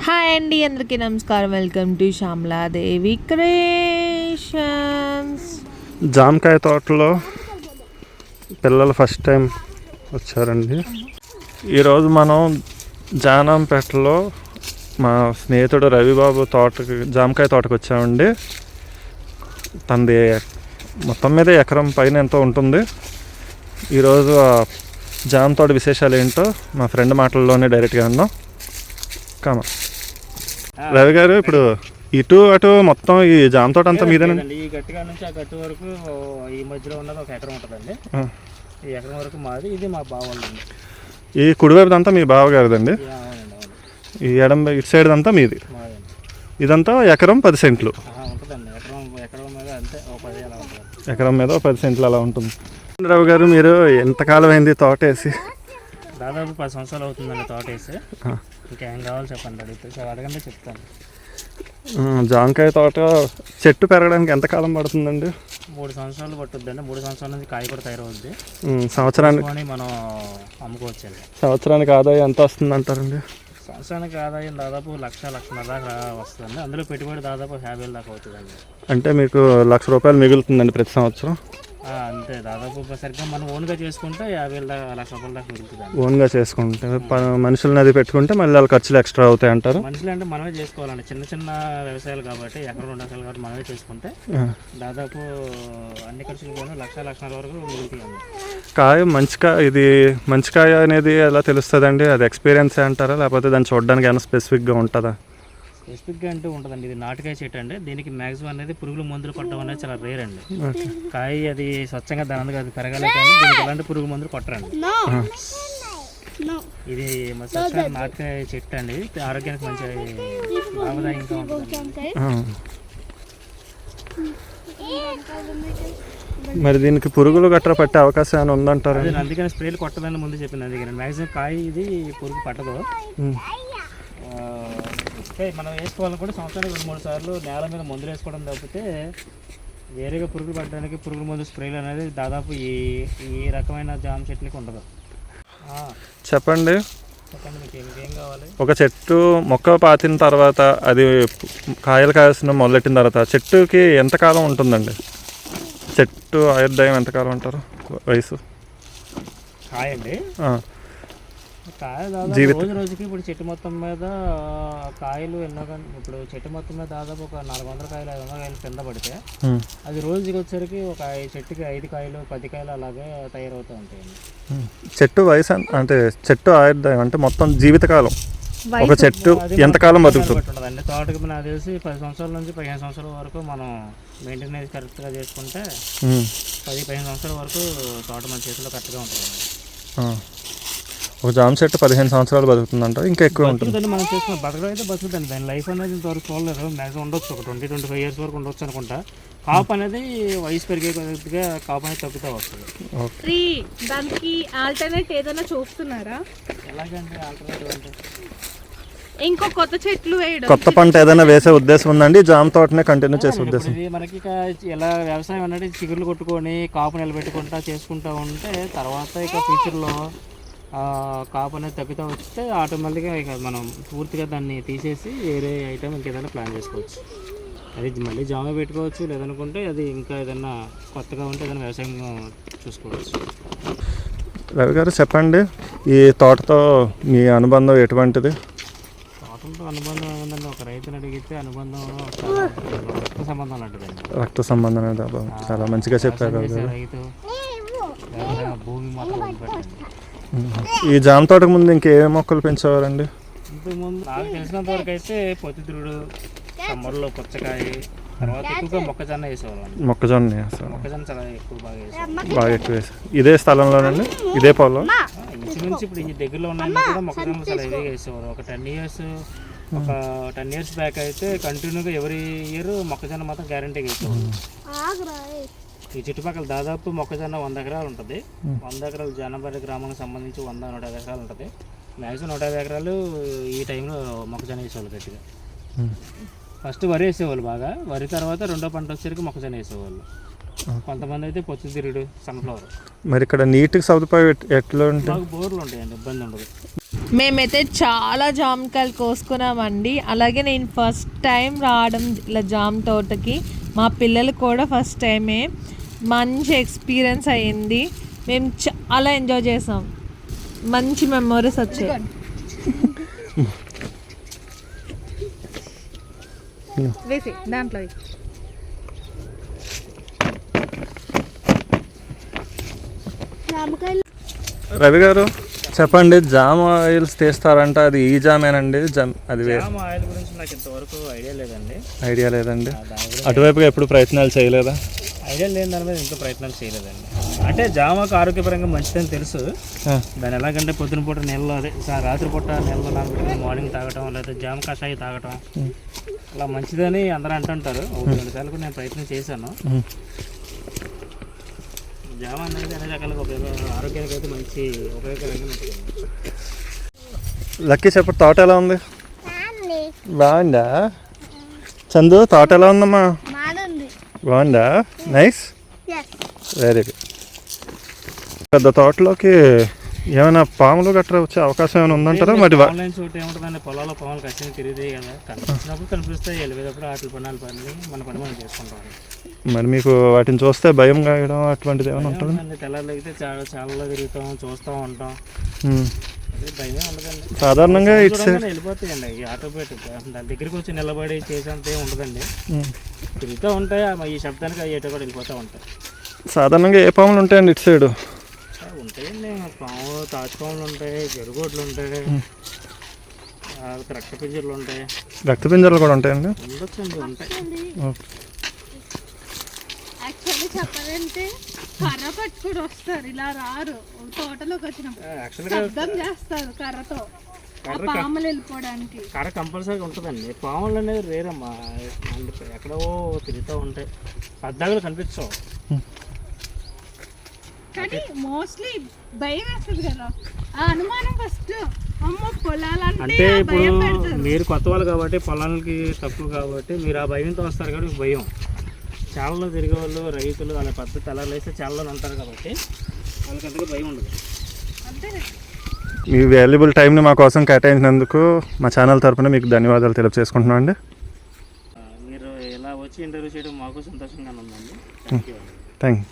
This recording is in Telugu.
హాయ్ అండి, అందరికీ నమస్కారం. Welcome to Shyamala Devi creations. జామకాయ తోటలో పిల్లలు ఫస్ట్ టైం వచ్చారండి. ఈరోజు మనం జానంపేటలో మా స్నేహితుడు రవిబాబు జామకాయ తోటకు వచ్చామండి. తనది మొత్తం మీద ఎకరం పైన ఎంతో ఉంటుంది. ఈరోజు జామ తోట విశేషాలు ఏంటో మా ఫ్రెండ్ మాటల్లోనే డైరెక్ట్గా అన్నాం. కామా రవి గారు, ఇప్పుడు ఇటు అటు మొత్తం ఈ జామ తోట అంతా మీదేనండి? ఈ గట్టిగా నుంచి ఆ గట్టు వరకు ఈ మధ్యలో ఉన్నది ఒక ఎకరం ఉంటుందండి. ఈ ఎకరం వరకు మాది, ఇది మా బావోళ్ళండి. ఈ కుడివైపు అంతా మీ బావగారిదండి. ఈ ఇటు సైడ్ అంతా మీది. ఇదంతా ఎకరం 10 సెంట్లు ఉంటుందండి. ఎకరం మీద అంతే ఒక 10 అలా ఉంటుంది. ఎకరం మీద 10 సెంట్లు అలా ఉంటుంది. రావు గారు, మీరు ఎంతకాలం అయింది తోట వేసి? దాదాపు 10 సంవత్సరాలు అవుతుందండి తోట వేసి. ఇంకేం కావాలి చెప్పండి, అడిగితే అడగండి చెప్తాను. జామకాయ తోట చెట్టు పెరగడానికి ఎంత కాలం పడుతుందండి? 3 సంవత్సరాలు పట్టుద్దండి. 3 సంవత్సరాల నుంచి కాయ కూడా తయారవుద్ది. సంవత్సరానికి మనం అమ్ముకోవచ్చండి. సంవత్సరానికి ఆదాయం ఎంత వస్తుంది అంటారండి? సంవత్సరానికి ఆదాయం దాదాపు 1,00,000 దాకా వస్తుందండి. అందులో పెట్టుబడి దాదాపు 50,000 దాకా అవుతుందండి. అంటే మీకు ₹1,00,000 మిగులుతుందండి ప్రతి సంవత్సరం? అంతే, దాదాపు సరిగ్గా మనం ఓన్గా చేసుకుంటే 50,000 దాకా ₹1,00,000 దాకా మిగులుతుంది. ఓన్గా చేసుకుంటే మనుషులను అది పెట్టుకుంటే మళ్ళీ వాళ్ళ ఖర్చులు ఎక్స్ట్రా అవుతాయి అంటారు? మనుషులు అంటే మనమే చేసుకోవాలండి. చిన్న చిన్న వ్యవసాయాలు కాబట్టి, ఎకరం 2 ఎకరాలు కాబట్టి మనమే చేసుకుంటే దాదాపు అన్ని ఖర్చులు పోయినా 1,00,000 వరకు మిగులుతుంది. కాయ ఇది మంచి కాయ అనేది ఎలా తెలుస్తుందండి? అది ఎక్స్పీరియన్స్ అంటారా, లేకపోతే దాన్ని చూడడానికి ఏమైనా స్పెసిఫిక్గా ఉంటుందా? స్పెసిఫిక్గా అంటూ ఉంటుందండి. ఇది నాటుకాయ చెట్టు అండి. దీనికి మ్యాక్సిమం అనేది పురుగుల మందులు కొట్టడం అనేది చాలా రేర్ అండి. కాయ అది స్వచ్ఛంగా దాని అది పెరగాలి, కానీ దీనికి ఎలాంటి పురుగు మందులు కొట్టరండి. ఇది స్వచ్ఛంగా నాటుకాయ చెట్టు అండి. ఆరోగ్యానికి మంచి లాభదాయకంగా ఉంటుంది. మరి దీనికి పురుగులు గట్రా పట్టే అవకాశం ఏమైనా ఉందంటారు? అందుకని స్ప్రేలు కొట్టదని ముందు చెప్పింది. అందుకని మ్యాక్సిమం కాయ ఇది పురుగు పట్టదు. మనం వేసుకోవాలని కూడా సంవత్సరానికి 2-3 సార్లు నేల మీద మందులు వేసుకోవడం తప్పితే వేరేగా పురుగులు పట్టడానికి పురుగుల మందు స్ప్రేలు అనేది దాదాపు ఈ రకమైన జామ చెట్లకి ఉండదు. చెప్పండి మీకు ఏం కావాలి? ఒక చెట్టు మొక్క పాతిన తర్వాత అది కాయలు కాసిన మొదలెట్టిన తర్వాత చెట్టుకి ఎంతకాలం ఉంటుందండి? చెట్టు ఆయుర్దాయం ఎంతకాలం అంటారు వయసు? కాయండి, కాయ దాదాపు రోజుకి ఇప్పుడు చెట్టు మొత్తం మీద కాయలు ఇప్పుడు చెట్టు మొత్తం మీద దాదాపు ఒక 400 కాయలు 500 కాయలు కింద పడితే అది రోజుకి వచ్చేసరికి ఒక చెట్టుకి 5 కాయలు 10 కాయలు అలాగే తయారవుతూ ఉంటాయండి. చెట్టు వయసు అంటే చెట్టు ఆయుర్దాయం అంటే మొత్తం జీవితకాలం ఒక చెట్టు ఎంతకాలం బతుకుతుంది? తోటకి నాకు తెలిసి 10 సంవత్సరాల నుంచి 15 సంవత్సరాల వరకు మనం మెయింటెనెన్స్ కరెక్ట్గా చేసుకుంటే 10-15 సంవత్సరాల వరకు తోట మన చేతిలో కరెక్ట్గా ఉంటుంది. ఒక జామ చెట్టు 15 సంవత్సరాలు బతుకుతుందంట, ఇంకా ఎక్కువ ఉంటుంది. మనం చేసుకున్న బతకడం అయితే బతుకుతుంది. దాని లైఫ్ అనేది ఇంతవరకు చూడలేదు. మ్యాక్సిమం ఉండొచ్చు ఒక 20-25 ఇయర్స్ వరకు ఉండొచ్చు అనుకుంటా. కాపు అనేది వయసు పెరిగే కొద్దిగా కాపు అనేది తగ్గుతూ వస్తుంది. దానికి ఆల్టర్నేట్ ఏదైనా చూస్తున్నారా? ఎలాగంటే ఆల్టర్నేటివ్ అంటే ఇంకో కొత్త చెట్లు వేయడం, కొత్త పంట ఏదైనా వేసే ఉద్దేశం ఉందండి? జామ తోటనే కంటిన్యూ చేసే ఉద్దేశం? మనకి ఎలా వ్యవసాయం అనేది చిగుర్లు కొట్టుకొని కాపు నిలబెట్టుకుంటా చేసుకుంటూ ఉంటే తర్వాత ఇక ఫ్యూచర్లో కాపు అనేది తగ్గుతూ వస్తే ఆటోమేటిక్గా ఇక మనం పూర్తిగా దాన్ని తీసేసి వేరే ఐటమ్ ఇంకేదైనా ప్లాన్ చేసుకోవచ్చు. అది మళ్ళీ జామ పెట్టుకోవచ్చు, లేదనుకుంటే అది ఇంకా ఏదైనా కొత్తగా ఉంటే ఏదైనా వ్యవసాయం చూసుకోవచ్చు. రవి గారు, చెప్పండి, ఈ తోటతో మీ అనుబంధం ఎటువంటిది? తోటలతో అనుబంధం ఏముందండి, ఒక రైతుని అడిగితే అనుబంధం రక్త సంబంధం లాంటిదండి. రక్త సంబంధం అనేది చాలా మంచిగా చెప్పారు. రైతు భూమి మాత్రం వదిలిపెట్టండి. ఈ జామ తోటకు ముందు ఇంకే మొక్కలు పెంచేవారండి? ఇంతకుముందు నాకు తెలిసినంత వరకు అయితే పొద్దుతిరుగుడు, సమ్మర్లో పుచ్చకాయ, తర్వాత ఎక్కువగా మొక్కజొన్న వేసేవాళ్ళం. మొక్కజొన్న చాలా ఎక్కువ బాగా ఎక్కువ వేసారు. ఇదే స్థలంలోనండి, ఇదే పొలం? ఇంచుమించి ఇప్పుడు ఈ దగ్గరలో ఉన్నాయి కూడా మొక్కజొన్న చాలా ఇదే వేసేవారు. ఒక 10 ఇయర్స్ బ్యాక్ అయితే కంటిన్యూగా ఎవ్రీ ఇయర్ మొక్కజొన్న మాత్రం గ్యారంటీగా వేసేవారు. ఈ చుట్టుపక్కల దాదాపు మొక్కజొన్న 100 ఎకరాలు ఉంటుంది. 100 ఎకరాలు జానపల్లి గ్రామానికి సంబంధించి 100-150 ఎకరాలు ఉంటుంది. మ్యాక్సిమం 150 ఎకరాలు ఈ టైంలో మొక్కజొన్న వేసేవాళ్ళు గట్టిగా. ఫస్ట్ వరి వేసేవాళ్ళు బాగా, వరి తర్వాత రెండో పంట వచ్చేసరికి మొక్కజొన్న వేసేవాళ్ళు. కొంతమంది అయితే పొద్దుతిరుగుడు, సన్ఫ్లవర్. మరి ఇక్కడ నీటికి సదుపాయం ఎట్లా ఉంటుంది? బోర్లు ఉంటాయండి, ఇబ్బంది ఉండదు. మేమైతే చాలా జామకాయలు కోసుకున్నామండి. అలాగే నేను ఫస్ట్ టైం రావడం ఇలా జామ తోటకి, మా పిల్లలు కూడా ఫస్ట్ టైమే. మంచి ఎక్స్పీరియన్స్ అయ్యింది. మేము చాలా ఎంజాయ్ చేసాం. మంచి మెమరీస్ వచ్చాయి. వేసి దాంట్లో రవి గారు చెప్పండి, జామ ఆయిల్స్ తీస్తారంట, అది ఈ జామేనండి? అది జామ ఆయిల్ గురించి నాకు ఇంతవరకు ఐడియా లేదండి. ఐడియా లేదండి. అటువైపుగా ఎప్పుడు ప్రయత్నాలు చేయలేదా? ఐడియా లేని దాని మీద ఇంకో ప్రయత్నాలు చేయలేదండి. అంటే జామకు ఆరోగ్యపరంగా మంచిదని తెలుసు. దాన్ని ఎలాగంటే పొద్దున పూట నీళ్ళు, అదే రాత్రి పూట నీళ్ళు నానబెట్టుకుని మార్నింగ్ తాగటం, లేదా జామ కషాయి తాగటం అలా మంచిదని అందరూ అంటుంటారు. 1-2 సార్లు నేను ప్రయత్నం చేశాను. జామ అనేది అన్ని రకాలుగా ఆరోగ్యానికి అయితే మంచి ఉపయోగకరంగా ఉంటుంది. లక్కీ చెప్పు, తోట ఎలా ఉంది? బాగుందా? చందు తోట ఎలా ఉందమ్మా? బాగుందా? Nice, very good. పెద్ద తోటలోకి ఏమైనా పాములు గట్రా వచ్చే అవకాశం ఏమైనా ఉందంటారా? మరి ఆన్లైన్ చోటు ఏముంటుందండి, పొలాల్లో పాములు ఖచ్చితంగా తిరిగితే కదా, కనిపించినప్పుడు కనిపిస్తాయి, వెళ్ళేటప్పుడు వాటి పనులు మన పని మనం చేసుకుంటాం. మరి మీకు వాటిని చూస్తే భయం కాయడం అటువంటిది ఏమైనా ఉంటుందా? తెల్లారితే చాలా తిరుగుతాం, చూస్తూ ఉంటాం, భయమే ఉండదండి. సాధారణంగా వెళ్ళిపోతాయండి ఆటోమేటిక్. దాని దగ్గరికి వచ్చి నిలబడి చేసేంత ఏమి ఉండదండి. తిరుగుతూ ఉంటాయి, ఈ శబ్దానికి అవి కూడా వెళ్ళిపోతూ ఉంటాయి. సాధారణంగా ఏ పాములు ఉంటాయండి ఇటు సైడు? ఉంటాయండి, పాము, తాచుపాములు ఉంటాయి, జరుగోడ్లు ఉంటాయి, రక్తపింజర్లు ఉంటాయి. రక్తపింజర్లు కూడా ఉంటాయండి? ఉండొచ్చండి, ఉంటాయి. యాక్చువల్లీ చెప్పాలంటే కర్ర పట్టుకుని వస్తారు, ఇలా రారు. తోటలోకి వచ్చినప్పుడు శబ్దం చేస్తారు కర్రతో, పాములు వెళ్ళిపోవడానికి. కర్ర కంపల్సరీగా ఉంటుందండి. పాములు అనేది రేరమ్మా, ఎక్కడో తిరుగుతూ ఉంటాయి, పద్దాకులు కనిపించవు. కానీ మోస్ట్లీ భయం వేస్తుంది కదా, ఆ అనుమానం ఫస్ట్. అమ్మ పొలాలంటే ఇప్పుడు మీరు కొత్త వాళ్ళు కాబట్టి, పొలాలకి తక్కువ కాబట్టి మీరు ఆ భయంతో వస్తారు కాబట్టి భయం. చాలలో తిరిగే వాళ్ళు, రైతులు అనే పద్ధతి అలా వేస్తే చాలలో ఉంటారు కాబట్టి వాళ్ళకి అంతగా భయం ఉండదు. అంతే. మీ వాల్యుబుల్ టైంని మా కోసం కేటాయించినందుకు మా ఛానల్ తరఫున మీకు ధన్యవాదాలు తెలియజేసుకుంటున్నాం అండి. మీరు ఇలా వచ్చి ఇంటర్వ్యూ చేయడం మాకు సంతోషంగానే ఉందండి. Thank you.